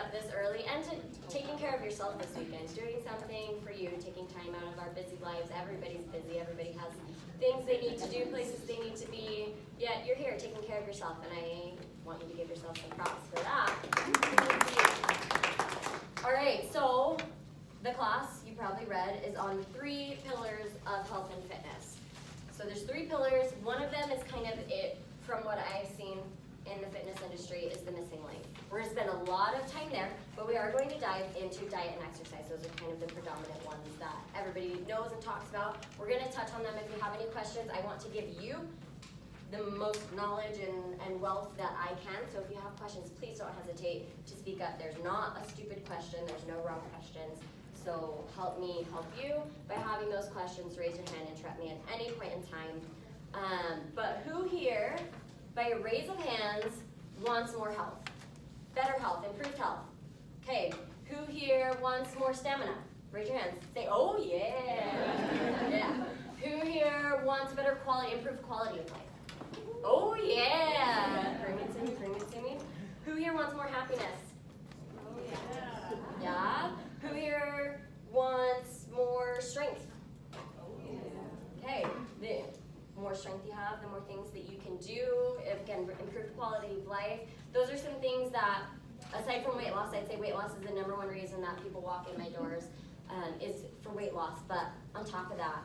up this early and to taking care of yourself this weekend, doing something for you, taking time out of our busy lives. Everybody's busy, everybody has things they need to do, places they need to be, yet you're here taking care of yourself, and I want you to give yourself some props for that. All right, so the class, you probably read, is on 3 pillars of health and fitness. So there's 3 pillars. One of them is kind of it, from what I've seen in the fitness industry, is the missing link. We're going to spend a lot of time there, but we are going to dive into diet and exercise. Those are kind of the predominant ones that everybody knows and talks about. We're going to touch on them. If you have any questions, I want to give you the most knowledge and wealth that I can. So if you have questions, please don't hesitate to speak up. There's not a stupid question. There's no wrong questions. So help me help you by having those questions. Raise your hand, interrupt me at any point in time. But who here, by a raise of hands, wants more health? Better health, improved health. Okay, who here wants more stamina? Raise your hands. Say, oh yeah. Yeah. Who here wants better quality, improved quality of life? Oh yeah. Bring it to me, bring it to me. Who here wants more happiness? Oh yeah. Yeah. Who here wants more strength? Oh yeah. Okay, the more strength you have, the more things that you can do. Again, improved quality of life. Those are some things that, aside from weight loss, I'd say weight loss is the #1 reason that people walk in my doors, is for weight loss. But on top of that,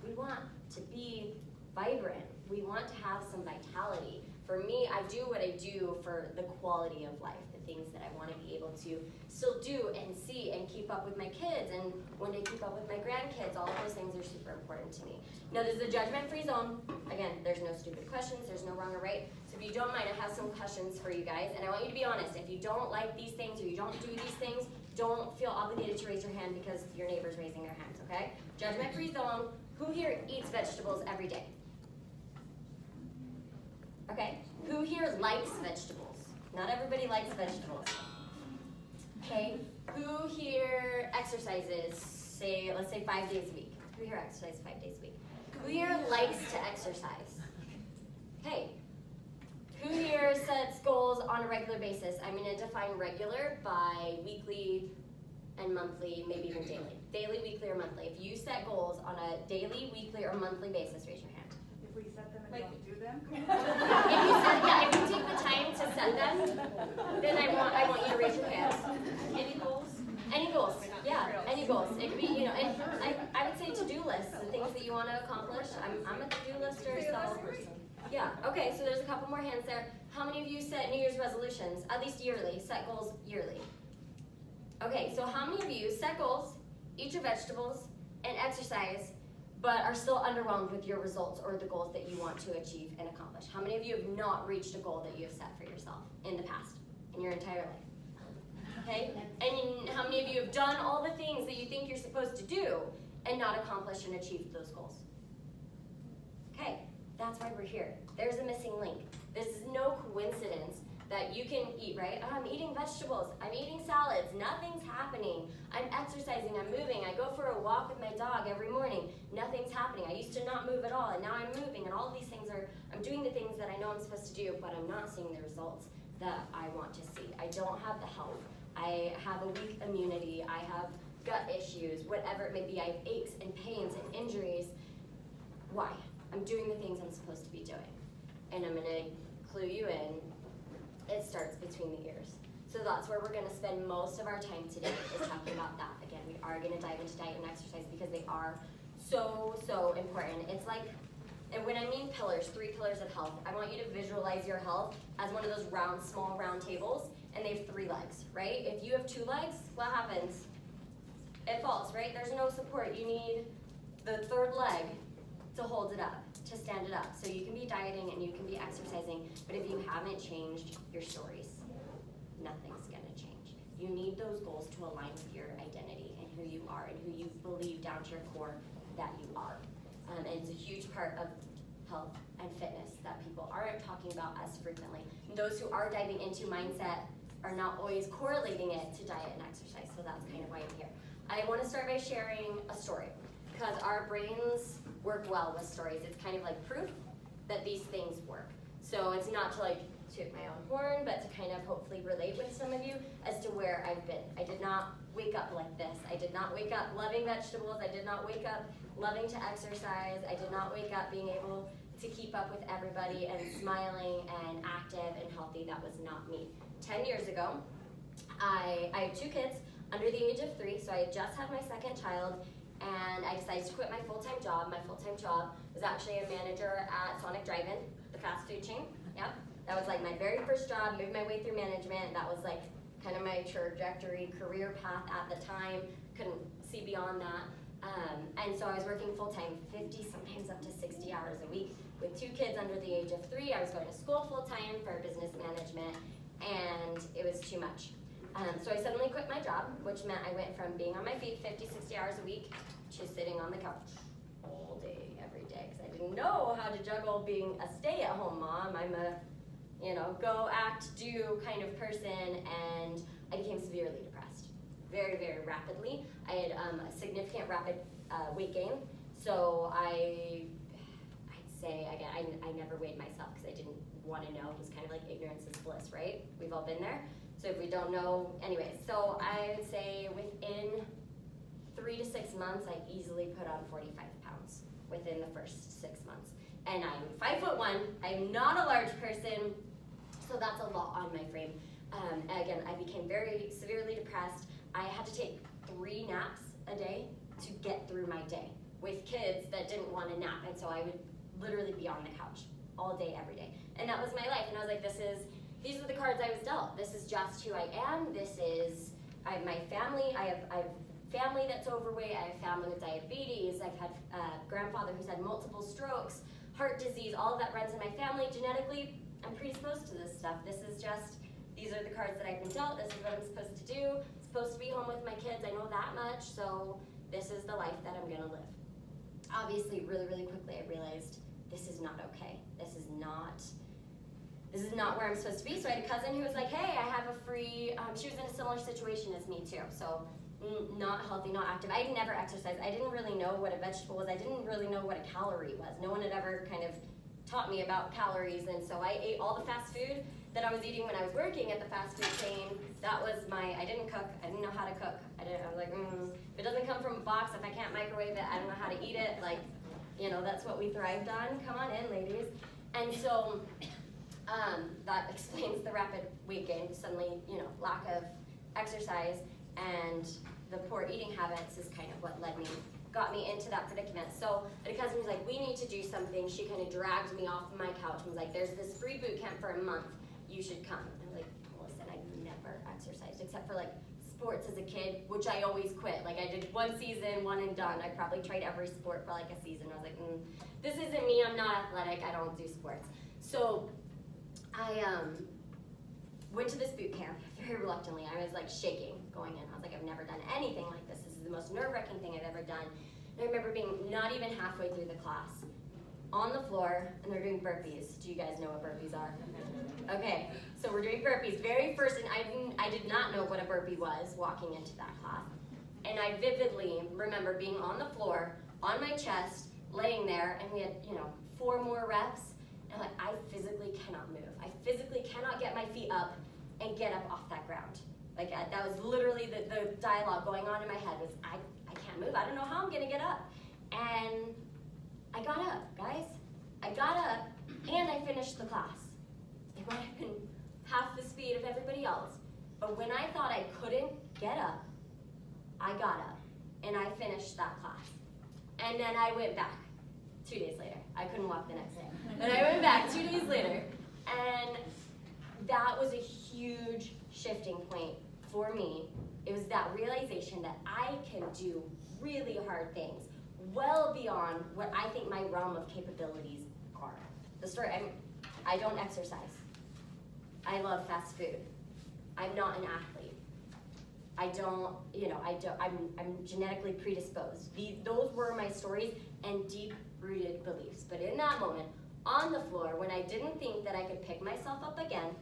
we want to be vibrant. We want to have some vitality. For me, I do what I do for the quality of life, the things that I want to be able to still do and see and keep up with my kids, and one day keep up with my grandkids. All of those things are super important to me. Now, there's the judgment-free zone. Again, there's no stupid questions. There's no wrong or right. So if you don't mind, I have some questions for you guys, and I want you to be honest. If you don't like these things or you don't do these things, don't feel obligated to raise your hand because your neighbor's raising their hands, okay? Judgment-free zone. Who here eats vegetables every day? Okay, who here likes vegetables? Not everybody likes vegetables. Okay, who here exercises, say, let's say 5 days a week? Who here exercises 5 days a week? Who here likes to exercise? Okay, who here sets goals on a regular basis? I'm gonna define regular by weekly and monthly, maybe even daily. Daily, weekly, or monthly. If you set goals on a daily, weekly, or monthly basis, raise your hand. If we set them and don't do them? If you take the time to set them, then I want you to raise your hands. Any goals? Any goals? Yeah, any goals. It could be, and I would say to-do lists, the things that you want to accomplish. I'm a to-do lister, so yeah. Okay, so there's a couple more hands there. How many of you set New Year's resolutions, at least yearly? Set goals yearly. Okay, so how many of you set goals, eat your vegetables, and exercise, but are still underwhelmed with your results or the goals that you want to achieve and accomplish? How many of you have not reached a goal that you have set for yourself in the past, in your entire life? Okay, and how many of you have done all the things that you think you're supposed to do and not accomplished and achieved those goals? Okay, that's why we're here. There's a missing link. This is no coincidence that you can eat, right? Oh, I'm eating vegetables, I'm eating salads, nothing's happening. I'm exercising, I'm moving, I go for a walk with my dog every morning, nothing's happening. I used to not move at all, and now I'm moving, and all of these things I'm doing the things that I know I'm supposed to do, but I'm not seeing the results that I want to see. I don't have the health. I have a weak immunity, I have gut issues, whatever it may be. I have aches and pains and injuries. Why? I'm doing the things I'm supposed to be doing. And I'm gonna clue you in. It starts between the ears. So that's where we're gonna spend most of our time today, is talking about that. Again, we are gonna dive into diet and exercise because they are so, so important. It's like, and when I mean pillars, 3 pillars of health, I want you to visualize your health as one of those round, small round tables, and they have 3 legs, right? If you have 2 legs, what happens? It falls, right? There's no support. You need the 3rd leg to hold it up, to stand it up. So you can be dieting and you can be exercising, but if you haven't changed your stories, nothing's gonna change. You need those goals to align with your identity and who you are and who you believe down to your core that you are. And it's a huge part of health and fitness that people aren't talking about as frequently. And those who are diving into mindset are not always correlating it to diet and exercise, so that's kind of why I'm here. I wanna start by sharing a story, because our brains work well with stories. It's kind of like proof that these things work. So it's not to like toot my own horn, but to kind of hopefully relate with some of you as to where I've been. I did not wake up like this. I did not wake up loving vegetables. I did not wake up loving to exercise. I did not wake up being able to keep up with everybody and smiling and active and healthy. That was not me. 10 years ago, I had 2 kids under the age of 3, so I had just had my second child, and I decided to quit my full-time job. My full-time job was actually a manager at Sonic Drive-In, the fast food chain. Yep, that was like my very first job, moved my way through management. That was like kind of my trajectory, career path at the time. Couldn't see beyond that. And so I was working full-time, 50, sometimes up to 60 hours a week with 2 kids under the age of 3. I was going to school full-time for business management, and it was too much. So I suddenly quit my job, which meant I went from being on my feet 50, 60 hours a week to sitting on the couch all day, every day, because I didn't know how to juggle being a stay-at-home mom. I'm a, go, act, do kind of person, and I became severely depressed, very, very rapidly. I had a significant rapid weight gain, so I'd say, again, I never weighed myself because I didn't want to know. It was kind of like ignorance is bliss, right? We've all been there. So if we don't know, anyways, so I would say within 3 to 6 months, I easily put on 45 pounds within the first 6 months. And I'm 5'1", I'm not a large person, so that's a lot on my frame. Again, I became very severely depressed. I had to take 3 naps a day to get through my day with kids that didn't want to nap, and so I would literally be on the couch all day, every day. And that was my life, and I was like, these are the cards I was dealt. This is just who I am. I have my family. I have family that's overweight. I have family with diabetes. I've had a grandfather who's had multiple strokes, heart disease, all of that runs in my family. Genetically, I'm predisposed to this stuff. These are the cards that I've been dealt. This is what I'm supposed to do. I'm supposed to be home with my kids. I know that much, so this is the life that I'm gonna live. Obviously, really, really quickly, I realized this is not okay. This is not where I'm supposed to be. So I had a cousin who was like, hey, I have a free, she was in a similar situation as me too. So not healthy, not active. I had never exercised. I didn't really know what a vegetable was. I didn't really know what a calorie was. No one had ever kind of taught me about calories. And so I ate all the fast food that I was eating when I was working at the fast food chain. That was I didn't cook. I didn't know how to cook. I was like, if it doesn't come from a box, if I can't microwave it, I don't know how to eat it. That's what we thrived on. Come on in, ladies. And so, that explains the rapid weight gain. Suddenly, lack of exercise and the poor eating habits is kind of what got me into that predicament. So the cousin was like, we need to do something. She kind of dragged me off my couch and was like, there's this free boot camp for a month. You should come. And I was like, listen, I never exercised except for sports as a kid, which I always quit. I did 1 season, 1 and done. I probably tried every sport for a season. I was like, this isn't me. I'm not athletic. I don't do sports. So I went to this boot camp very reluctantly. I was shaking going in. I was like, I've never done anything like this. This is the most nerve-wracking thing I've ever done. And I remember being not even halfway through the class, on the floor, and they're doing burpees. Do you guys know what burpees are? Okay, so we're doing burpees. Very first, and I did not know what a burpee was walking into that class. And I vividly remember being on the floor, on my chest, laying there, and we had, 4 more reps. And I physically cannot move. I physically cannot get my feet up and get up off that ground. That was literally the dialogue going on in my head was, I can't move. I don't know how I'm gonna get up. And I got up, guys. I got up and I finished the class. It might have been half the speed of everybody else. But when I thought I couldn't get up, I got up and I finished that class. And then I went back 2 days later. I couldn't walk the next day. But I went back 2 days later, and that was a huge shifting point for me. It was that realization that I can do really hard things well beyond what I think my realm of capabilities are. The story, I don't exercise. I love fast food. I'm not an athlete. I'm genetically predisposed. Those were my stories and deep-rooted beliefs. But in that moment, on the floor, when I didn't think that I could pick myself up again,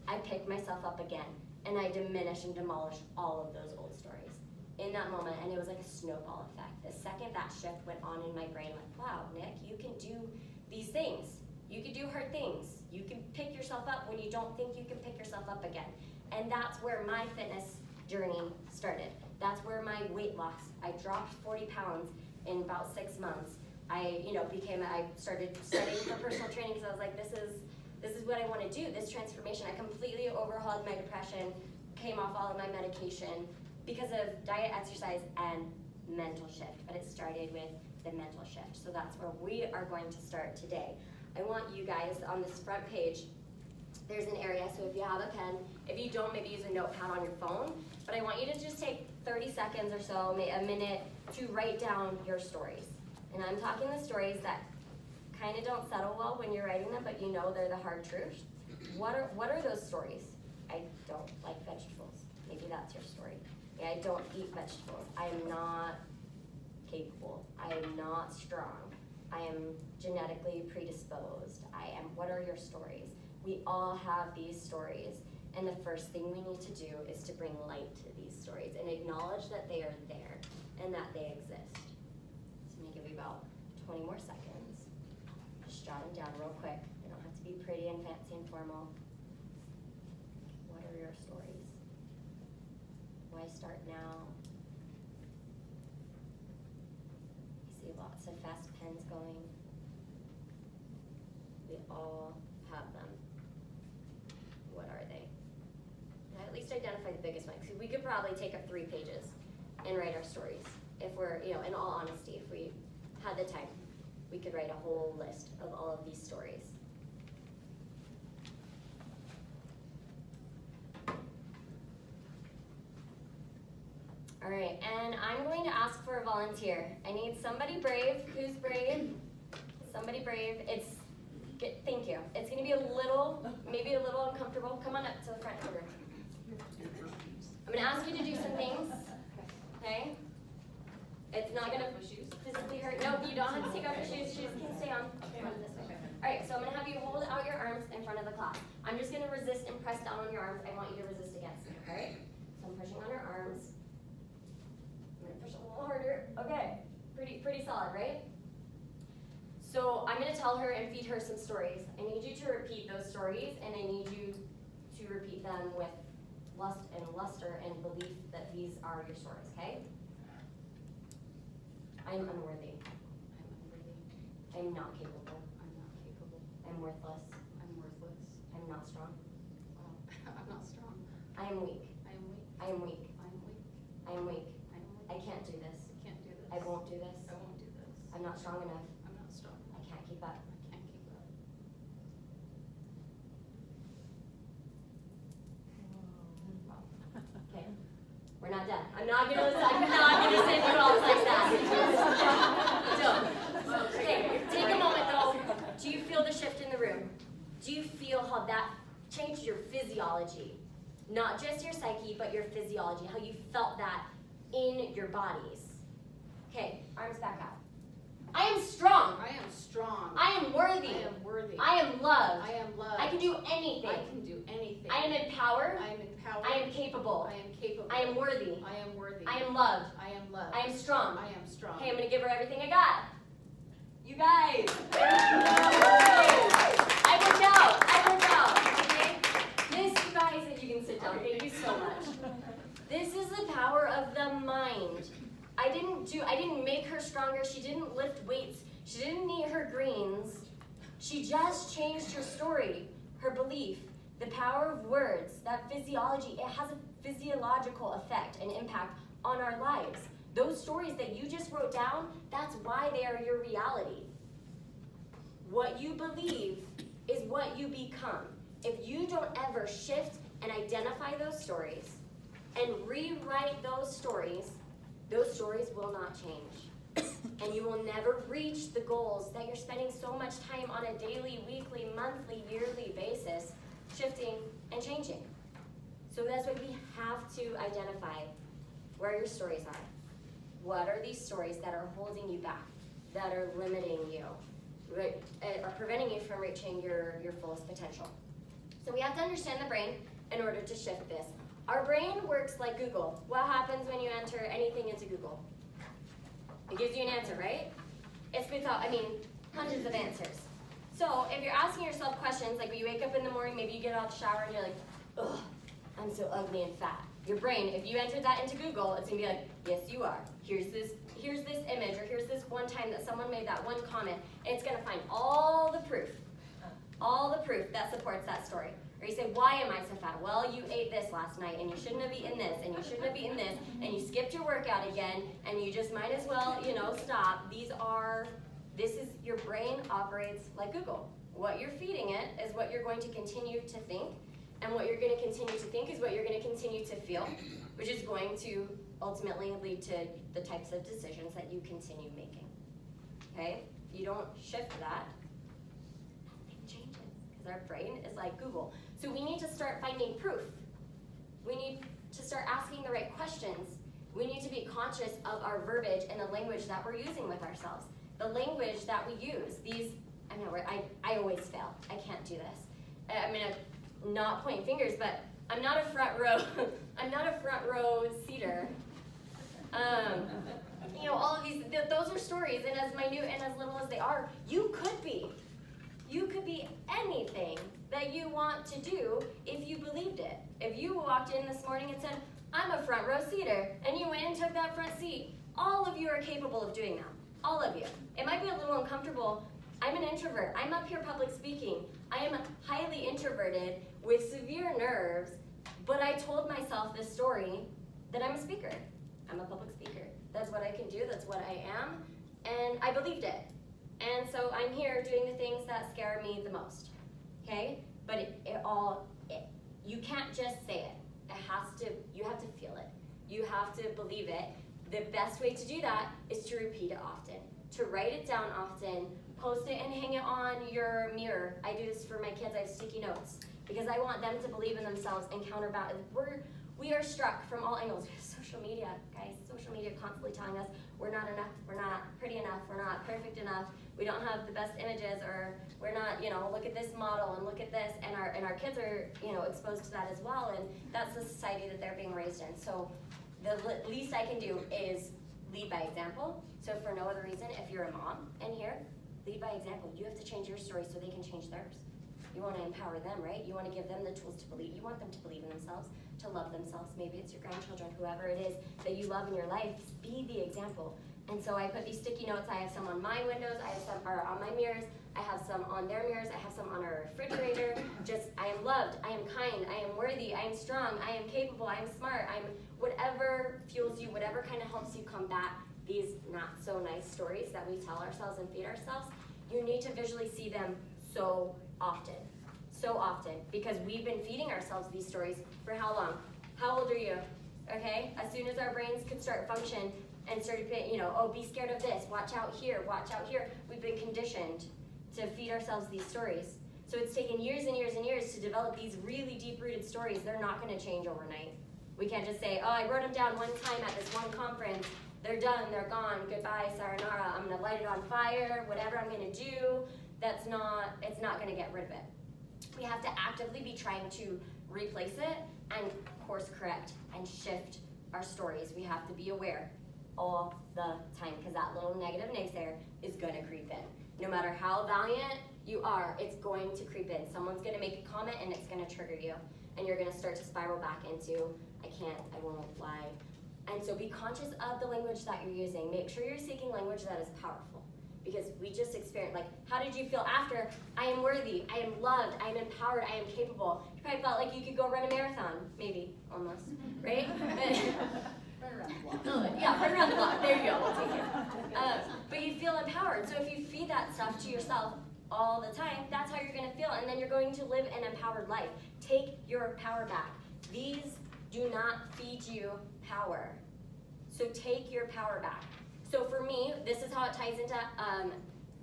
I picked myself up again. And I diminished and demolished all of those old stories in that moment. And it was like a snowball effect. The second that shift went on in my brain, wow, Nick, you can do these things. You can do hard things. You can pick yourself up when you don't think you can pick yourself up again. And that's where my fitness journey started. That's where my weight loss, I dropped 40 pounds in about 6 months. I started studying for personal training because I was like, this is what I want to do, this transformation. I completely overhauled my depression, came off all of my medication because of diet, exercise, and mental shift. But it started with the mental shift. So that's where we are going to start today. I want you guys on this front page, there's an area, so if you have a pen, if you don't, maybe use a notepad on your phone, but I want you to just take 30 seconds or so, a minute, to write down your stories. And I'm talking the stories that kind of don't settle well when you're writing them, but you know they're the hard truths. What are those stories? I don't like vegetables. Maybe that's your story. Yeah, I don't eat vegetables. I am not capable. I am not strong. I am genetically predisposed. What are your stories? We all have these stories, and the first thing we need to do is to bring light to these stories and acknowledge that they are there and that they exist. So I'm gonna give you about 20 more seconds. Just jot them down real quick. They don't have to be pretty and fancy and formal. What are your stories? Why start now? I see lots of fast pens going. We all have them. What are they? And at least identify the biggest ones. Because we could probably take up 3 pages and write our stories. If we're, in all honesty, if we had the time, we could write a whole list of all of these stories. All right, and I'm going to ask for a volunteer. I need somebody brave. Who's brave? Somebody brave. Thank you. It's going to be maybe a little uncomfortable. Come on up to the front of the room. I'm going to ask you to do some things, okay? It's not going to physically hurt. No, you don't have to take off your shoes. Shoes can stay on. All right, so I'm going to have you hold out your arms in front of the class. I'm just going to resist and press down on your arms. I want you to resist against me, all right? So I'm pushing on your arms. I'm going to push a little harder. Okay, pretty solid, right? So I'm going to tell her and feed her some stories. I need you to repeat those stories, and I need you to repeat them with lust and luster and belief that these are your stories, okay? I am unworthy. I'm unworthy. I am not capable. I'm not capable. I am worthless. I'm worthless. I am not strong. Wow. I'm not strong. I am weak. I am weak. I am weak. I'm weak. I am weak. I'm weak. I can't do this. I can't do this. I won't do this. I won't do this. I'm not strong enough. I'm not strong. I can't keep up. I can't keep up. Okay, we're not done. I'm not gonna send you off like that. Don't. Okay, take a moment though. Do you feel the shift in the room? Do you feel how that changed your physiology? Not just your psyche, but your physiology, how you felt that in your bodies. Okay, arms back out. I am strong. I am strong. I am worthy. I am worthy. I am loved. I am loved. I can do anything. I can do anything. I am empowered. I am empowered. I am capable. I am capable. I am worthy. I am worthy. I am loved. I am loved. I am strong. I am strong. Okay, I'm gonna give her everything I got. You guys. I worked out. Okay? This, you guys, if you can sit down, thank you so much. This is the power of the mind. I didn't make her stronger. She didn't lift weights. She didn't eat her greens. She just changed her story, her belief, the power of words, that physiology. It has a physiological effect and impact on our lives. Those stories that you just wrote down, that's why they are your reality. What you believe is what you become. If you don't ever shift and identify those stories and rewrite those stories will not change. And you will never reach the goals that you're spending so much time on a daily, weekly, monthly, yearly basis shifting and changing. So that's why we have to identify where your stories are. What are these stories that are holding you back, that are limiting you, are preventing you from reaching your fullest potential? So we have to understand the brain in order to shift this. Our brain works like Google. What happens when you enter anything into Google? It gives you an answer, right? It spits out, hundreds of answers. So if you're asking yourself questions, like when you wake up in the morning, maybe you get out of the shower and you're like, ugh, I'm so ugly and fat. Your brain, if you enter that into Google, it's gonna be like, yes, you are. Here's this image, or here's this one time that someone made that one comment, and it's gonna find all the proof that supports that story. Or you say, why am I so fat? Well, you ate this last night, and you shouldn't have eaten this, and you shouldn't have eaten this, and you skipped your workout again, and you just might as well, stop. Your brain operates like Google. What you're feeding it is what you're going to continue to think, and what you're going to continue to think is what you're going to continue to feel, which is going to ultimately lead to the types of decisions that you continue making. Okay? If you don't shift that, nothing changes, because our brain is like Google. So we need to start finding proof. We need to start asking the right questions. We need to be conscious of our verbiage and the language that we're using with ourselves. The language that we use, I always fail. I can't do this. I'm not pointing fingers, but I'm not a front row seater. All of these, those are stories, and as minute and as little as they are, you could be anything that you want to do if you believed it. If you walked in this morning and said, I'm a front row seater, and you went and took that front seat, all of you are capable of doing that. All of you. It might be a little uncomfortable. I'm an introvert. I'm up here public speaking. I am highly introverted with severe nerves, but I told myself this story that I'm a speaker. I'm a public speaker. That's what I can do. That's what I am. And I believed it. And so I'm here doing the things that scare me the most. Okay? But you can't just say it. You have to feel it. You have to believe it. The best way to do that is to repeat it often, to write it down often, post it and hang it on your mirror. I do this for my kids. I have sticky notes because I want them to believe in themselves and counterbalance. We are struck from all angles. Social media, guys. Social media constantly telling us we're not enough, we're not pretty enough, we're not perfect enough, we don't have the best images, or we're not, look at this model and look at this, and our kids are, exposed to that as well, and that's the society that they're being raised in. So the least I can do is lead by example. So for no other reason, if you're a mom in here, lead by example. You have to change your story so they can change theirs. You want to empower them, right? You want to give them the tools to believe. You want them to believe in themselves, to love themselves. Maybe it's your grandchildren, whoever it is that you love in your life. Be the example. And so I put these sticky notes. I have some on my windows. I have some on my mirrors. I have some on their mirrors. I have some on our refrigerator. I am loved. I am kind. I am worthy. I am strong. I am capable. I am smart. I'm whatever fuels you, whatever kind of helps you combat these not so nice stories that we tell ourselves and feed ourselves. You need to visually see them so often, because we've been feeding ourselves these stories for how long? How old are you? Okay, as soon as our brains could start function and started, be scared of this, watch out here, we've been conditioned to feed ourselves these stories. So it's taken years and years and years to develop these really deep-rooted stories. They're not going to change overnight. We can't just say, I wrote them down one time at this one conference, they're done, they're gone, goodbye, sayonara, I'm going to light it on fire, whatever I'm going to do, it's not going to get rid of it. We have to actively be trying to replace it and course correct and shift our stories. We have to be aware all the time, because that little negative naysayer is going to creep in. No matter how valiant you are, it's going to creep in. Someone's going to make a comment and it's going to trigger you. And you're going to start to spiral back into, I can't, I won't, why. And so be conscious of the language that you're using. Make sure you're seeking language that is powerful. Because we just experienced, how did you feel after? I am worthy, I am loved, I am empowered, I am capable. You probably felt like you could go run a marathon, maybe, almost, right? Run around the block. Yeah, run around the block, there you go, we'll take it. But you feel empowered, so if you feed that stuff to yourself all the time, that's how you're gonna feel, and then you're going to live an empowered life. Take your power back. These do not feed you power. So take your power back. So for me, this is how it ties into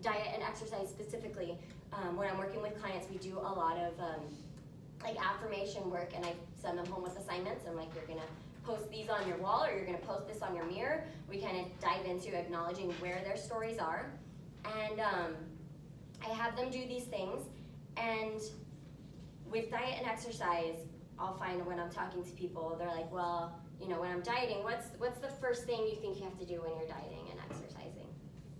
diet and exercise specifically. When I'm working with clients, we do a lot of affirmation work, and I send them home with assignments. I'm like, you're gonna post these on your wall, or you're gonna post this on your mirror. We kind of dive into acknowledging where their stories are. And I have them do these things. And with diet and exercise, I'll find when I'm talking to people, they're like, well, when I'm dieting, what's the first thing you think you have to do when you're dieting and exercising?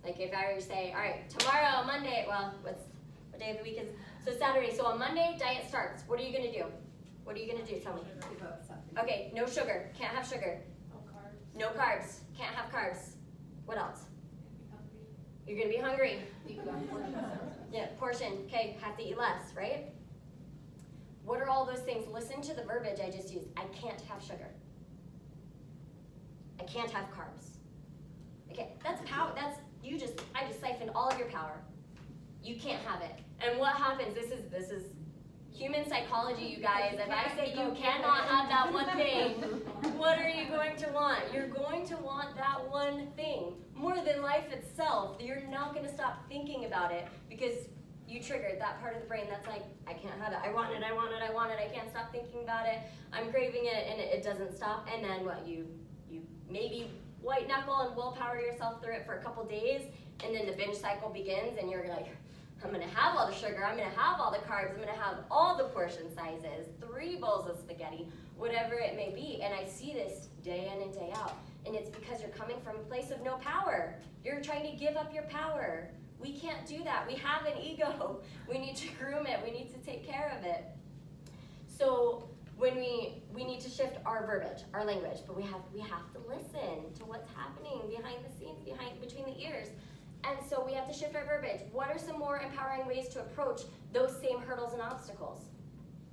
Like if I were to say, all right, tomorrow, Monday, well, what day of the week is, so Saturday. So on Monday, diet starts. What are you gonna do? What are you gonna do? Tell me. Give up something. Okay, no sugar. Can't have sugar. No carbs. No carbs. Can't have carbs. What else? You're gonna be hungry. Think about portion size. Yeah, portion. Okay, have to eat less, right? What are all those things? Listen to the verbiage I just used. I can't have sugar. I can't have carbs. Okay, that's power. I just siphoned all of your power. You can't have it. And what happens? This is human psychology, you guys. If I say you cannot have that one thing, what are you going to want? You're going to want that one thing more than life itself. You're not going to stop thinking about it because you triggered that part of the brain that's like, I can't have it. I want it, I want it, I want it. I can't stop thinking about it. I'm craving it, and it doesn't stop. And then what? You maybe white knuckle and willpower yourself through it for a couple days, and then the binge cycle begins, and you're like, I'm gonna have all the sugar, I'm gonna have all the carbs, I'm gonna have all the portion sizes, 3 bowls of spaghetti, whatever it may be. And I see this day in and day out. And it's because you're coming from a place of no power. You're trying to give up your power. We can't do that. We have an ego. We need to groom it. We need to take care of it. So when we need to shift our verbiage, our language, but we have to listen to what's happening behind the scenes, between the ears. And so we have to shift our verbiage. What are some more empowering ways to approach those same hurdles and obstacles?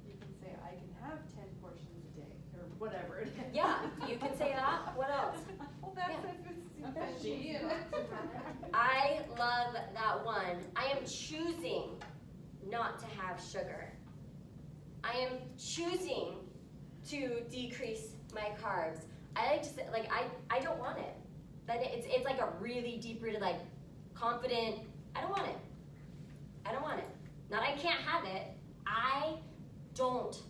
You can say, I can have 10 portions a day, or whatever it is. Yeah, you can say that. What else? Well, that's Yeah. if it's I love that one. I am choosing not to have sugar. I am choosing to decrease my carbs. I like to say, like, I don't want it. That it's like a really deep-rooted, like, confident, I don't want it. I don't want it. Not I can't have it, I don't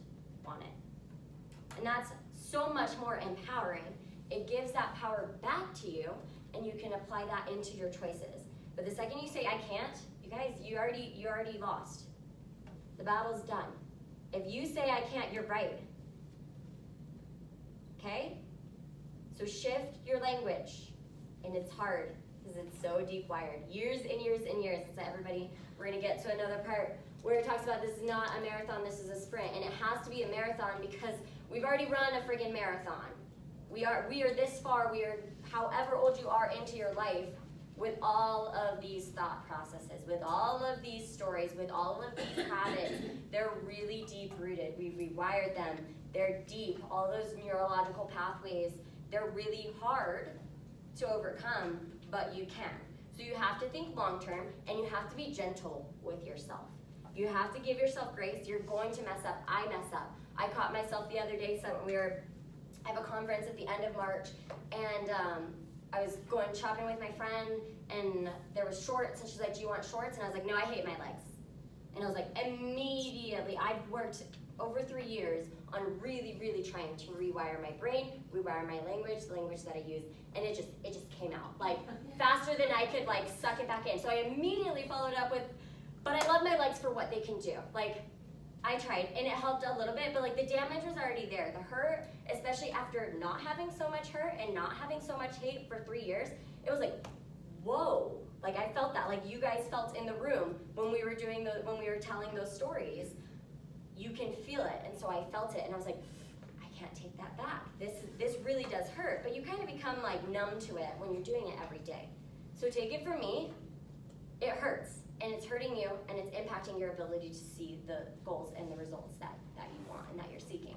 want it. And that's so much more empowering. It gives that power back to you, and you can apply that into your choices. But the second you say I can't, you guys, you already lost. The battle's done. If you say I can't, you're right. Okay? So shift your language. And it's hard because it's so deep wired. Years and years and years. So everybody, we're gonna get to another part where it talks about this is not a marathon, this is a sprint. And it has to be a marathon because we've already run a friggin' marathon. We are this far, we are however old you are into your life with all of these thought processes, with all of these stories, with all of these habits. They're really deep rooted. We've rewired them. They're deep. All those neurological pathways, they're really hard to overcome, but you can. So you have to think long term, and you have to be gentle with yourself. You have to give yourself grace. You're going to mess up. I mess up. I caught myself the other day. I have a conference at the end of March, and I was going shopping with my friend, and there was shorts, and she's like, do you want shorts? And I was like, no, I hate my legs. And I was like, immediately, I've worked over 3 years on really, really trying to rewire my brain, rewire my language, the language that I use, and it just came out, like, faster than I could, like, suck it back in. So I immediately followed up with, but I love my legs for what they can do. Like, I tried, and it helped a little bit, but, like, the damage was already there. The hurt, especially after not having so much hurt and not having so much hate for 3 years, it was like, whoa. Like, I felt that, like you guys felt in the room when we were telling those stories. You can feel it, and so I felt it, and I was like, I can't take that back. This really does hurt, but you kind of become like numb to it when you're doing it every day. So take it from me, it hurts, and it's hurting you, and it's impacting your ability to see the goals and the results that you want and that you're seeking.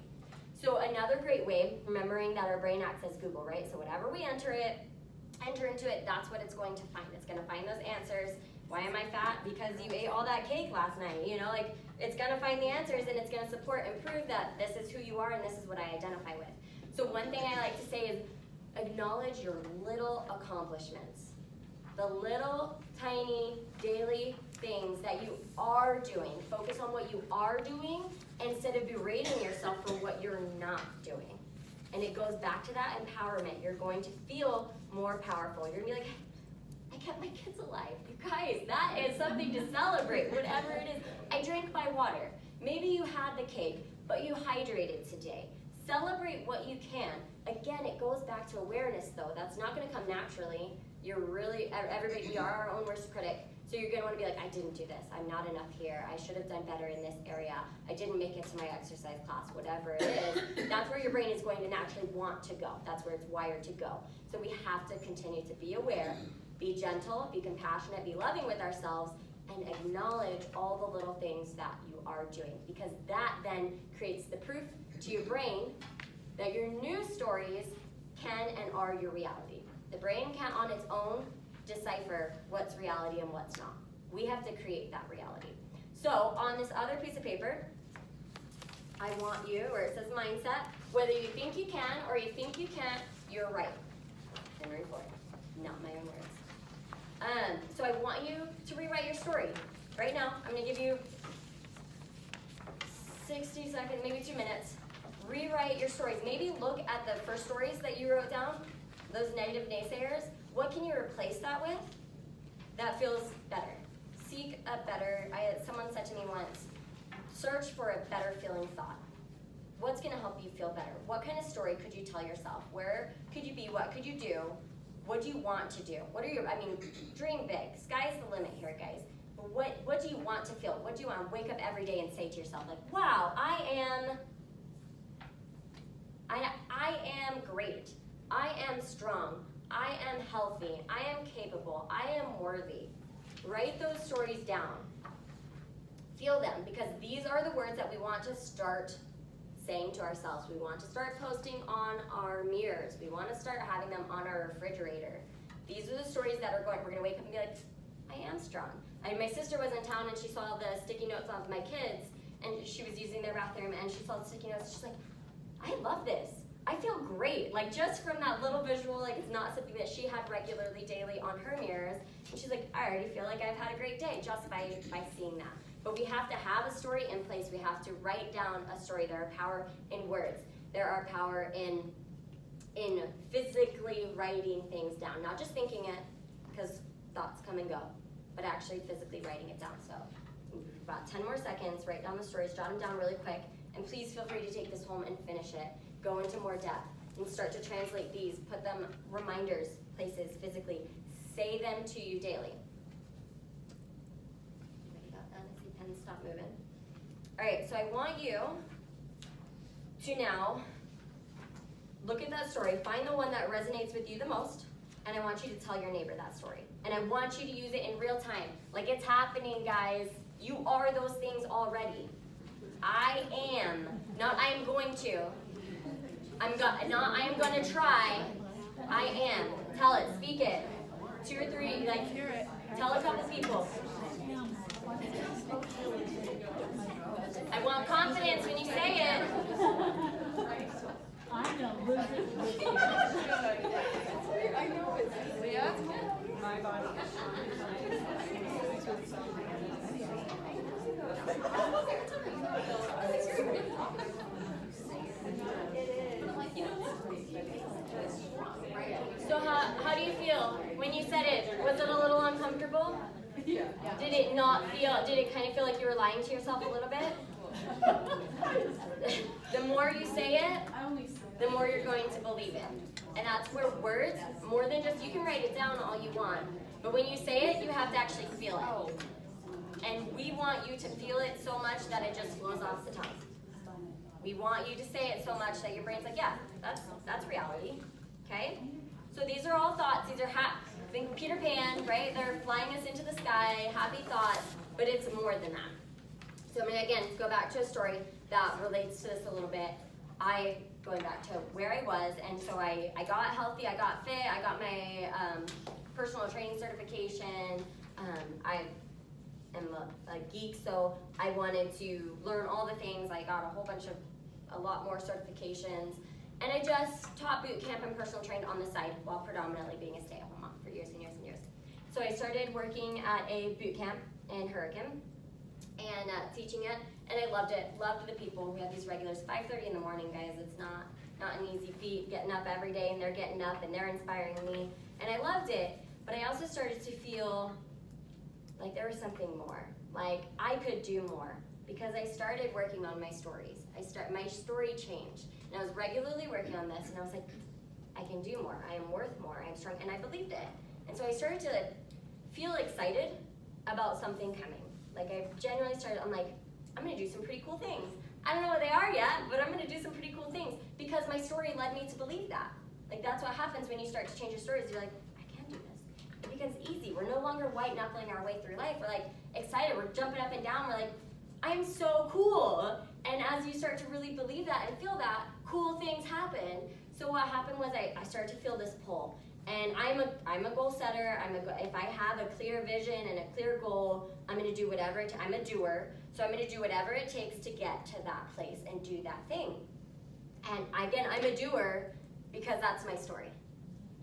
So another great way, remembering that our brain acts as Google, right? So whatever we enter into it, that's what it's going to find. It's going to find those answers. Why am I fat? Because you ate all that cake last night, like, it's going to find the answers, and it's going to support and prove that this is who you are and this is what I identify with. So one thing I like to say is acknowledge your little accomplishments. The little, tiny, daily things that you are doing. Focus on what you are doing instead of berating yourself for what you're not doing. And it goes back to that empowerment. You're going to feel more powerful. You're going to be like, I kept my kids alive. You guys, that is something to celebrate, whatever it is. I drank my water. Maybe you had the cake, but you hydrated today. Celebrate what you can. Again, it goes back to awareness, though. That's not going to come naturally. You're really, everybody, we are our own worst critic. So you're gonna wanna be like, I didn't do this, I'm not enough here, I should have done better in this area, I didn't make it to my exercise class, whatever it is, that's where your brain is going to naturally want to go. That's where it's wired to go. So we have to continue to be aware, be gentle, be compassionate, be loving with ourselves, and acknowledge all the little things that you are doing, because that then creates the proof to your brain that your news stories can and are your reality. The brain can't on its own decipher what's reality and what's not. We have to create that reality. So on this other piece of paper, I want you, where it says mindset, whether you think you can or you think you can't, you're right. Henry Ford, not my own words. So I want you to rewrite your story. Right now, I'm gonna give you 60 seconds, maybe 2 minutes. Rewrite your stories. Maybe look at the first stories that you wrote down, those negative naysayers. What can you replace that with that feels better? Seek a better, someone said to me once, search for a better feeling thought. What's gonna help you feel better? What kind of story could you tell yourself? Where could you be? What could you do? What do you want to do? Dream big. Sky's the limit here, guys. But what do you want to feel? What do you want to wake up every day and say to yourself? Like, wow, I am great. I am strong. I am healthy. I am capable. I am worthy. Write those stories down. Feel them, because these are the words that we want to start saying to ourselves. We want to start posting on our mirrors. We want to start having them on our refrigerator. These are the stories that are we're going to wake up and be like, I am strong. My sister was in town and she saw the sticky notes of my kids, and she was using their bathroom and she saw the sticky notes. She's like, I love this. I feel great. Like, just from that little visual, like, it's not something that she had regularly, daily on her mirrors. And she's like, I already feel like I've had a great day just by seeing that. But we have to have a story in place. We have to write down a story. There are power in words. There are power in physically writing things down. Not just thinking it, because thoughts come and go, but actually physically writing it down. So about 10 more seconds, write down the stories, jot them down really quick, and please feel free to take this home and finish it. Go into more depth and start to translate these. Put them reminders, places, physically. Say them to you daily. Everybody got that? I see pens stop moving. All right, so I want you to now look at that story, find the one that resonates with you the most, and I want you to tell your neighbor that story. And I want you to use it in real time. Like, it's happening, guys. You are those things already. I am, not I am going to. Not I am going to try. I am. Tell it, speak it. 2 or 3, like, tell a couple people. I want confidence when you say it. I'm gonna lose it. I know it's Leah. My body. So how do you feel when you said it? Was it a little uncomfortable? Yeah. Did it kind of feel like you were lying to yourself a little bit? The more you say it, the more you're going to believe it. And that's where words, more than just, you can write it down all you want, but when you say it, you have to actually feel it. And we want you to feel it so much that it just flows off the tongue. We want you to say it so much that your brain's like, yeah, that's reality, okay? So these are all thoughts. These are think Peter Pan, right? They're flying us into the sky, happy thoughts, but it's more than that. So I'm gonna, again, go back to a story that relates to this a little bit. Going back to where I was, and so I got healthy, I got fit, I got my personal training certification. I am a geek, so I wanted to learn all the things. I got a lot more certifications, and I just taught boot camp and personal trained on the side while predominantly being a stay-at-home mom for years and years and years. So I started working at a boot camp in Hurricane and teaching it, and I loved it. Loved the people. We had these regulars, 5:30 in the morning, guys. It's not an easy feat, getting up every day, and they're getting up and they're inspiring me, and I loved it. But I also started to feel like there was something more. Like I could do more, because I started working on my stories. My story changed, and I was regularly working on this, and I was like, I can do more. I am worth more. I'm strong, and I believed it. And so I started to feel excited about something coming. Like I genuinely started, I'm like, I'm gonna do some pretty cool things. I don't know what they are yet, but I'm gonna do some pretty cool things because my story led me to believe that. Like that's what happens when you start to change your stories. You're like, I can do this. It becomes easy. We're no longer white knuckling our way through life. We're like excited. We're jumping up and down. We're like, I'm so cool. And as you start to really believe that and feel that, cool things happen. So what happened was I started to feel this pull. And I'm a goal setter. If I have a clear vision and a clear goal, I'm gonna do whatever I'm a doer. So I'm gonna do whatever it takes to get to that place and do that thing. And again, I'm a doer because that's my story.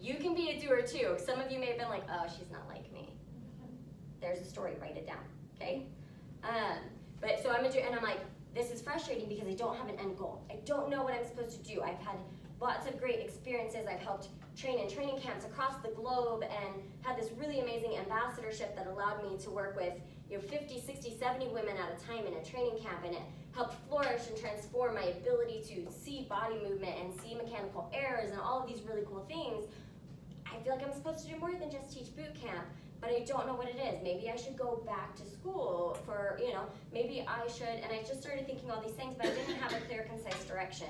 You can be a doer too. Some of you may have been like, oh, she's not like me. There's a story, write it down, okay? But so I'm a doer, and I'm like, this is frustrating because I don't have an end goal. I don't know what I'm supposed to do. I've had lots of great experiences. I've helped train in training camps across the globe and had this really amazing ambassadorship that allowed me to work with 50, 60, 70 women at a time in a training camp, and it helped flourish and transform my ability to see body movement and see mechanical errors and all of these really cool things. I feel like I'm supposed to do more than just teach boot camp, but I don't know what it is. Maybe I should go back to school for, maybe I should, and I just started thinking all these things, but I didn't have a clear, concise direction.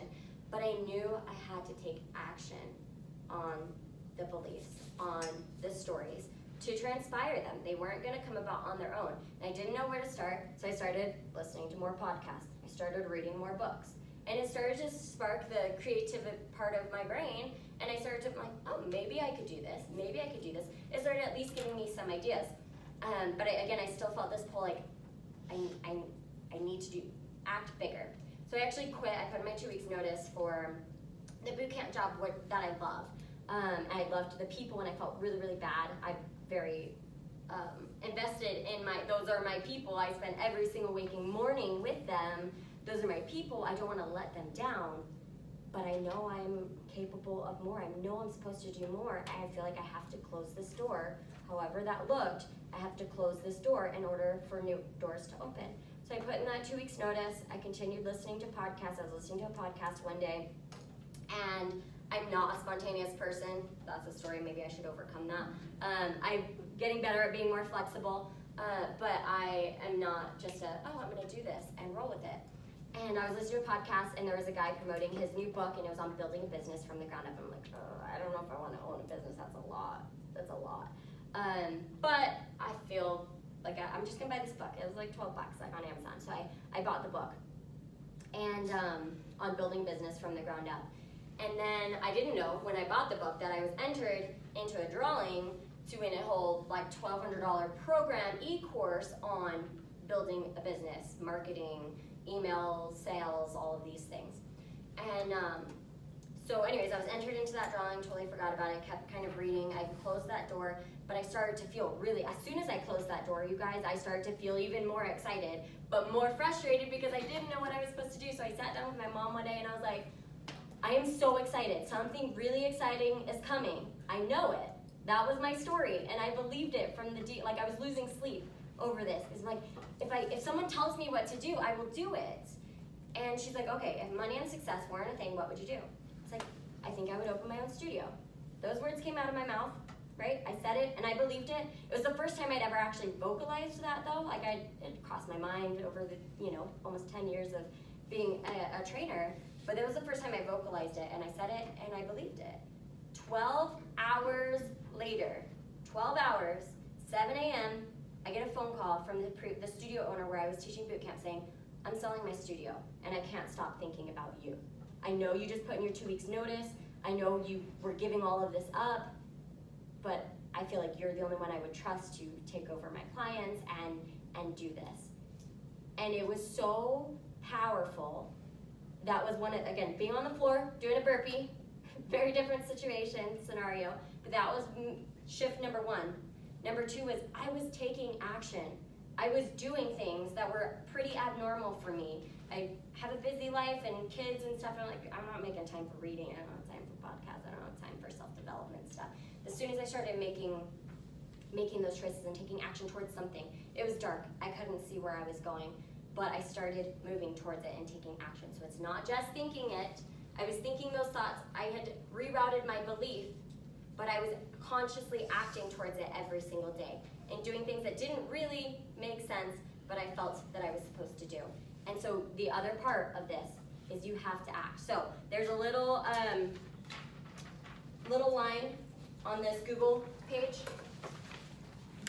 But I knew I had to take action on the beliefs, on the stories, to transpire them. They weren't gonna come about on their own. And I didn't know where to start, so I started listening to more podcasts. I started reading more books. And it started to spark the creative part of my brain, and I started to like, oh, maybe I could do this, maybe I could do this. It started at least giving me some ideas. But I still felt this pull, like, I need to act bigger. So I actually quit. I put in my 2 weeks notice for the boot camp job that I love. I loved the people, and I felt really, really bad. I'm very invested in those are my people. I spend every single waking morning with them. Those are my people. I don't want to let them down, but I know I'm capable of more. I know I'm supposed to do more. I feel like I have to close this door. However that looked, I have to close this door in order for new doors to open. So I put in that 2 weeks notice. I continued listening to podcasts. I was listening to a podcast one day, and I'm not a spontaneous person. That's a story. Maybe I should overcome that. I'm getting better at being more flexible, but I am not just I'm going to do this and roll with it. And I was listening to a podcast, and there was a guy promoting his new book, and it was on building a business from the ground up. I'm like, I don't know if I want to own a business. That's a lot. But I feel like I'm just gonna buy this book. It was like $12 like on Amazon. So I bought the book, and on building business from the ground up. And then I didn't know when I bought the book that I was entered into a drawing to win a whole like $1,200 program e-course on building a business, marketing, email, sales, all of these things. And so anyways, I was entered into that drawing, totally forgot about it, kept kind of reading. I closed that door, but I started to feel really, as soon as I closed that door, you guys, I started to feel even more excited, but more frustrated because I didn't know what I was supposed to do. So I sat down with my mom one day and I was like, I am so excited. Something really exciting is coming. I know it. That was my story, and I believed it from like I was losing sleep over this. It's like, if someone tells me what to do, I will do it. And she's like, okay, if money and success weren't a thing, what would you do? It's like, I think I would open my own studio. Those words came out of my mouth, right? I said it, and I believed it. It was the first time I'd ever actually vocalized that, though. Like, it crossed my mind over the, almost 10 years of being a trainer. But it was the first time I vocalized it, and I said it, and I believed it. 12 hours later, 12 hours, 7 a.m., I get a phone call from the studio owner where I was teaching boot camp saying, I'm selling my studio, and I can't stop thinking about you. I know you just put in your 2 weeks notice. I know you were giving all of this up, but I feel like you're the only one I would trust to take over my clients and do this. And it was so powerful. That was one, again, being on the floor, doing a burpee, very different situation, scenario, but that was shift number one. Number two was I was taking action. I was doing things that were pretty abnormal for me. I have a busy life and kids and stuff, and I'm like, I'm not making time for reading, I don't have time for podcasts, I don't have time for self-development stuff. As soon as I started making those choices and taking action towards something, it was dark. I couldn't see where I was going, but I started moving towards it and taking action. So it's not just thinking it. I was thinking those thoughts. I had rerouted my belief, but I was consciously acting towards it every single day. and doing things that didn't really make sense, but I felt that I was supposed to do. And so the other part of this is you have to act. So there's a little line on this Google page.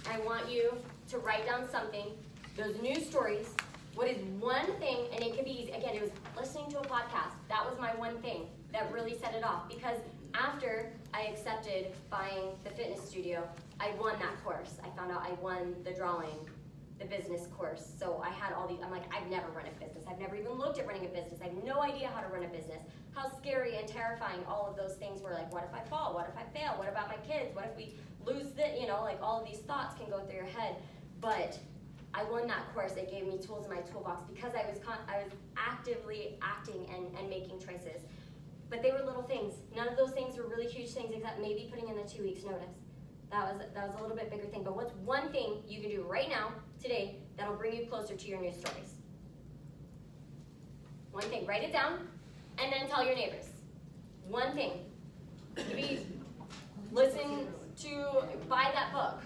I want you to write down something, those news stories. What is one thing, and it could be easy. Again, it was listening to a podcast. That was my one thing that really set it off. Because after I accepted buying the fitness studio, I won that course. I found out I won the drawing, the business course. So I had all these, I'm like, I've never run a business. I've never even looked at running a business. I have no idea how to run a business. How scary and terrifying all of those things were. Like, what if I fall? What if I fail? What about my kids? What if we lose the, like all of these thoughts can go through your head. But I won that course. It gave me tools in my toolbox because I was actively acting and making choices. But they were little things. None of those things were really huge things except maybe putting in the 2 weeks notice. That was a little bit bigger thing. But what's one thing you can do right now, today, that'll bring you closer to your news stories? One thing. Write it down and then tell your neighbors. One thing. Maybe listen to, buy that book.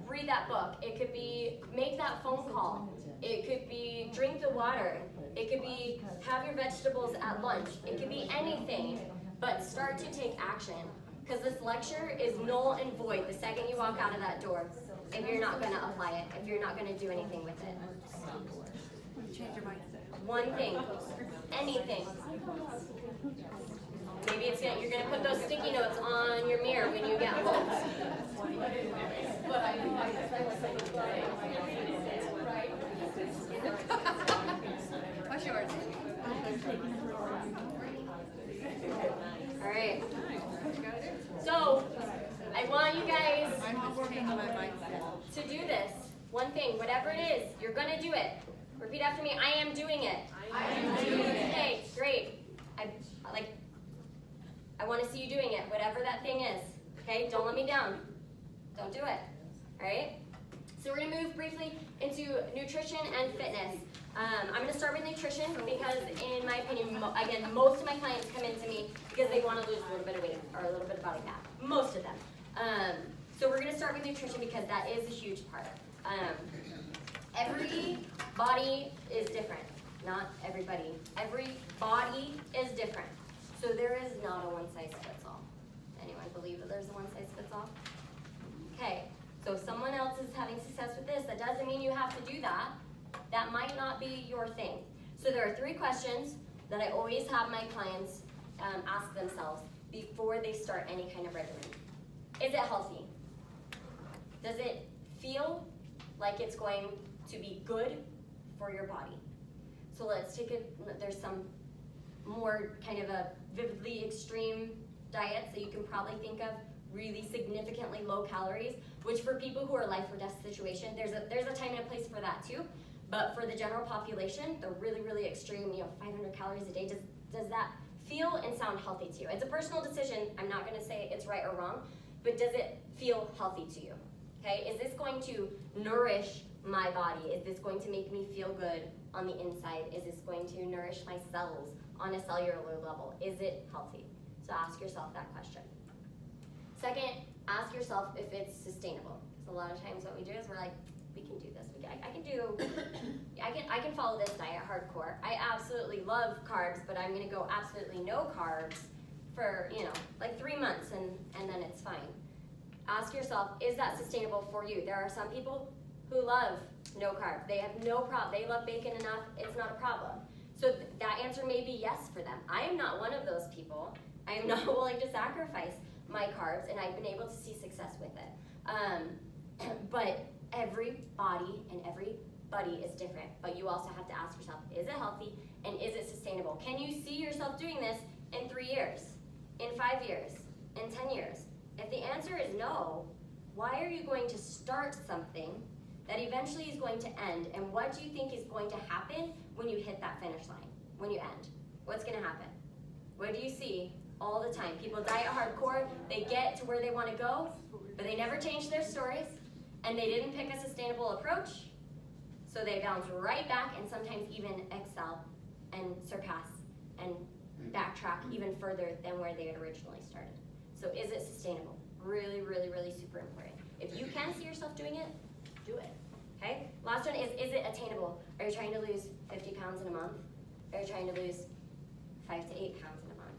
Read that book. It could be make that phone call. It could be drink the water. It could be have your vegetables at lunch. It could be anything, but start to take action. Because this lecture is null and void the second you walk out of that door if you're not going to apply it, if you're not going to do anything with it. Change your mindset. One thing, anything. Maybe it's you're going to put those sticky notes on your mirror when you get home. What's yours? All right. So, I want you guys to do this. One thing, whatever it is, you're going to do it. Repeat after me. I am doing it. I am doing it. Okay, great. I want to see you doing it, whatever that thing is. Okay, don't let me down. Don't do it. All right? So we're going to move briefly into nutrition and fitness. I'm going to start with nutrition because, in my opinion, again, most of my clients come into me because they want to lose a little bit of weight or a little bit of body fat. Most of them. So we're going to start with nutrition because that is a huge part. Every body is different. Not everybody. Every body is different. So there is not a one-size-fits-all. Anyone believe that there's a one-size-fits-all? Okay. So if someone else is having success with this, that doesn't mean you have to do that. That might not be your thing. So there are 3 questions that I always have my clients ask themselves before they start any kind of regimen. Is it healthy? Does it feel like it's going to be good for your body? So let's take there's some more kind of a vividly extreme diets that you can probably think of, really significantly low calories, which for people who are life or death situation, there's a time and a place for that too. But for the general population, the really, really extreme, 500 calories a day, does that feel and sound healthy to you? It's a personal decision. I'm not going to say it's right or wrong, but does it feel healthy to you? Okay, is this going to nourish my body? Is this going to make me feel good on the inside? Is this going to nourish my cells on a cellular level? Is it healthy? So ask yourself that question. Second, ask yourself if it's sustainable. Because a lot of times what we do is we're like, we can do this. I can follow this diet hardcore. I absolutely love carbs, but I'm going to go absolutely no carbs for, like 3 months and then it's fine. Ask yourself, is that sustainable for you? There are some people who love no carb. They have no problem. They love bacon enough. It's not a problem. So that answer may be yes for them. I am not one of those people. I am not willing to sacrifice my carbs, and I've been able to see success with it. But every body and every buddy is different. But you also have to ask yourself, is it healthy and is it sustainable? Can you see yourself doing this in 3 years, in 5 years, in 10 years? If the answer is no, why are you going to start something that eventually is going to end? And what do you think is going to happen when you hit that finish line, when you end? What's going to happen? What do you see all the time? People diet hardcore, they get to where they want to go, but they never change their stories, and they didn't pick a sustainable approach, so they bounce right back and sometimes even excel and surpass and backtrack even further than where they had originally started. So is it sustainable? Really, really, really super important. If you can see yourself doing it, do it. Okay? Last one is it attainable? Are you trying to lose 50 pounds in a month? Are you trying to lose 5 to 8 pounds in a month?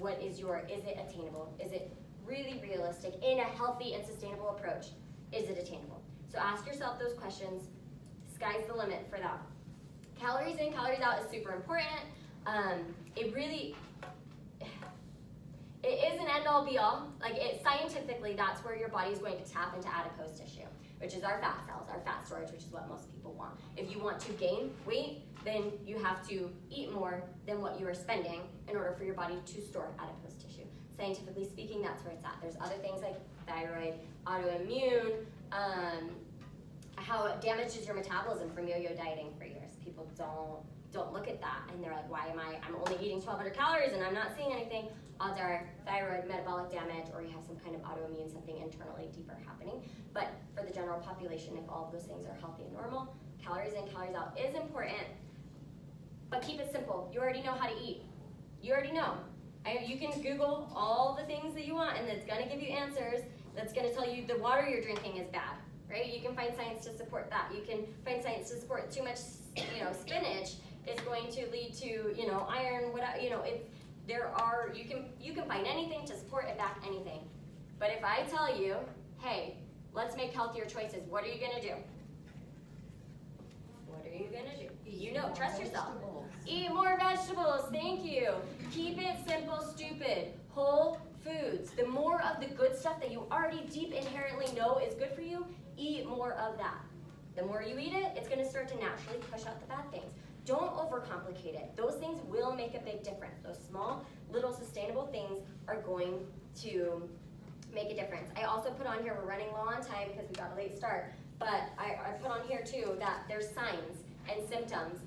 Like is it attainable? Is it really realistic in a healthy and sustainable approach? Is it attainable? So ask yourself those questions. Sky's the limit for that. Calories in, calories out is super important. It is an end-all be-all. Scientifically, that's where your body is going to tap into adipose tissue, which is our fat cells, our fat storage, which is what most people want. If you want to gain weight, then you have to eat more than what you are spending in order for your body to store adipose tissue. Scientifically speaking, that's where it's at. There's other things like thyroid, autoimmune, how it damages your metabolism from yo-yo dieting for years. People don't look at that, and they're like, I'm only eating 1,200 calories and I'm not seeing anything. Odds are thyroid, metabolic damage, or you have some kind of autoimmune, something internally deeper happening. But for the general population, if all of those things are healthy and normal, calories in, calories out is important, but keep it simple. You already know how to eat. You already know. You can Google all the things that you want, and it's gonna give you answers. That's gonna tell you the water you're drinking is bad, right? You can find science to support that. You can find science to support too much, spinach is going to lead to, iron, whatever, you can find anything to support and back anything. But if I tell you, hey, let's make healthier choices, what are you gonna do? What are you gonna do? Trust yourself. Eat more vegetables, thank you. Keep it simple, stupid. Whole foods. The more of the good stuff that you already deep inherently know is good for you, eat more of that. The more you eat it, it's gonna start to naturally push out the bad things. Don't overcomplicate it. Those things will make a big difference. Those small, little sustainable things are going to make a difference. I also put on here, we're running low on time because we got a late start, but I put on here too that there's signs and symptoms.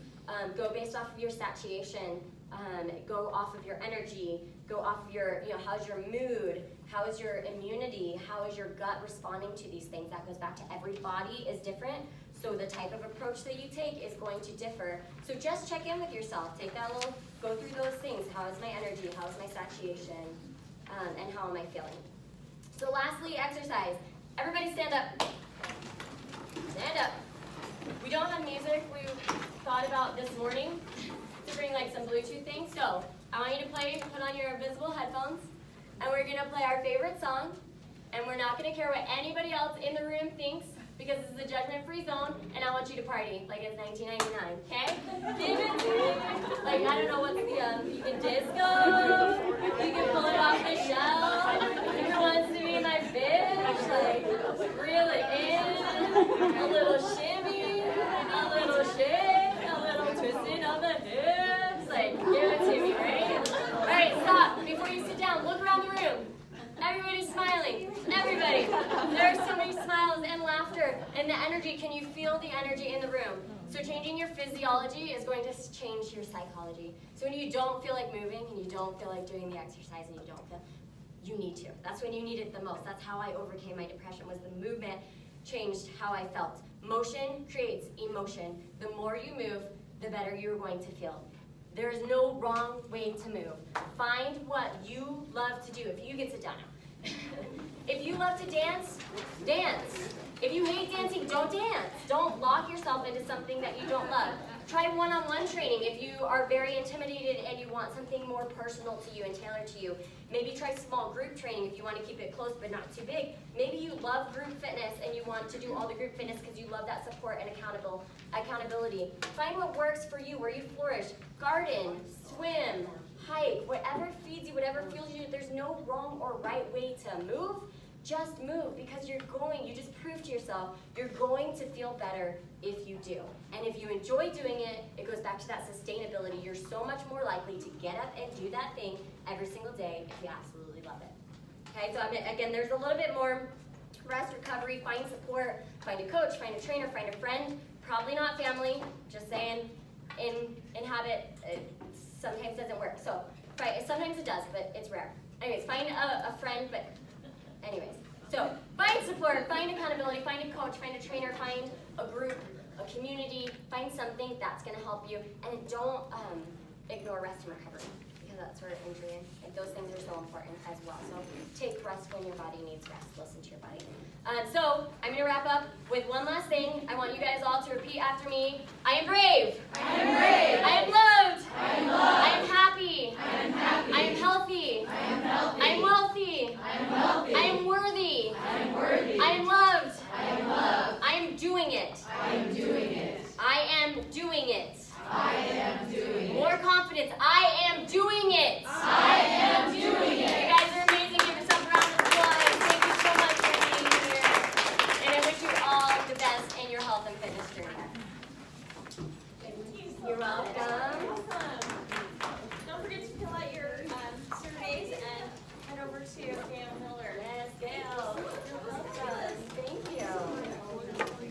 Go based off of your satiation, go off of your energy, go off of your, how's your mood, how is your immunity, how is your gut responding to these things. That goes back to every body is different, so the type of approach that you take is going to differ. So just check in with yourself, go through those things. How is my energy, how is my satiation, and how am I feeling? So lastly, exercise. Everybody stand up. Stand up. We don't have music. We thought about this morning to bring some Bluetooth things. So I want you to put on your invisible headphones, and we're gonna play our favorite song, and we're not gonna care what anybody else in the room thinks because this is a judgment-free zone, and I want you to party like it's 1999, okay? Give it to me. I don't know what's you can disco, you can pull it off the shelf, who wants to be my bitch, reel it in, a little shimmy, a little shake, a little twisting of the hips, give it to me, right? All right, stop. Before you sit down, look around the room. Everybody's smiling. Everybody. There are so many smiles and laughter and the energy. Can you feel the energy in the room? So changing your physiology is going to change your psychology. So when you don't feel like moving and you don't feel like doing the exercise and you need to. That's when you need it the most. That's how I overcame my depression, was the movement changed how I felt. Motion creates emotion. The more you move, the better you're going to feel. There is no wrong way to move. Find what you love to do. If you get sit down now. If you love to dance, dance. If you hate dancing, don't dance. Don't lock yourself into something that you don't love. Try one-on-one training if you are very intimidated and you want something more personal to you and tailored to you. Maybe try small group training if you want to keep it close but not too big. Maybe you love group fitness and you want to do all the group fitness because you love that support and accountability. Find what works for you, where you flourish. Garden, swim, hike, whatever feeds you, whatever fuels you. There's no wrong or right way to move. Just move, because you just prove to yourself you're going to feel better if you do. And if you enjoy doing it, it goes back to that sustainability. You're so much more likely to get up and do that thing every single day if you absolutely love it. Okay, so again, there's a little bit more rest, recovery, find support, find a coach, find a trainer, find a friend, probably not family, just saying in habit, it sometimes doesn't work. So sometimes it does, but it's rare. Anyways, find a friend, but anyways, so find support, find accountability, find a coach, find a trainer, find a group, a community, find something that's going to help you, and don't ignore rest and recovery, because that's where injury and those things are so important as well. So take rest when your body needs rest. Listen to your body. So I'm gonna wrap up with one last thing. I want you guys all to repeat after me. I am brave. I am brave. I am loved. I am loved. I am happy. I am happy. I am healthy. I am healthy. I am wealthy. I am wealthy. I am worthy. I am worthy. I am loved. I am loved. I am doing it. I am doing it. I am doing it. I am doing it. More confidence. I am doing it. I am doing You it. guys are amazing. Give yourself a round of applause. Thank you so much for being here. And I wish you all the best in your health and fitness journey. You're welcome.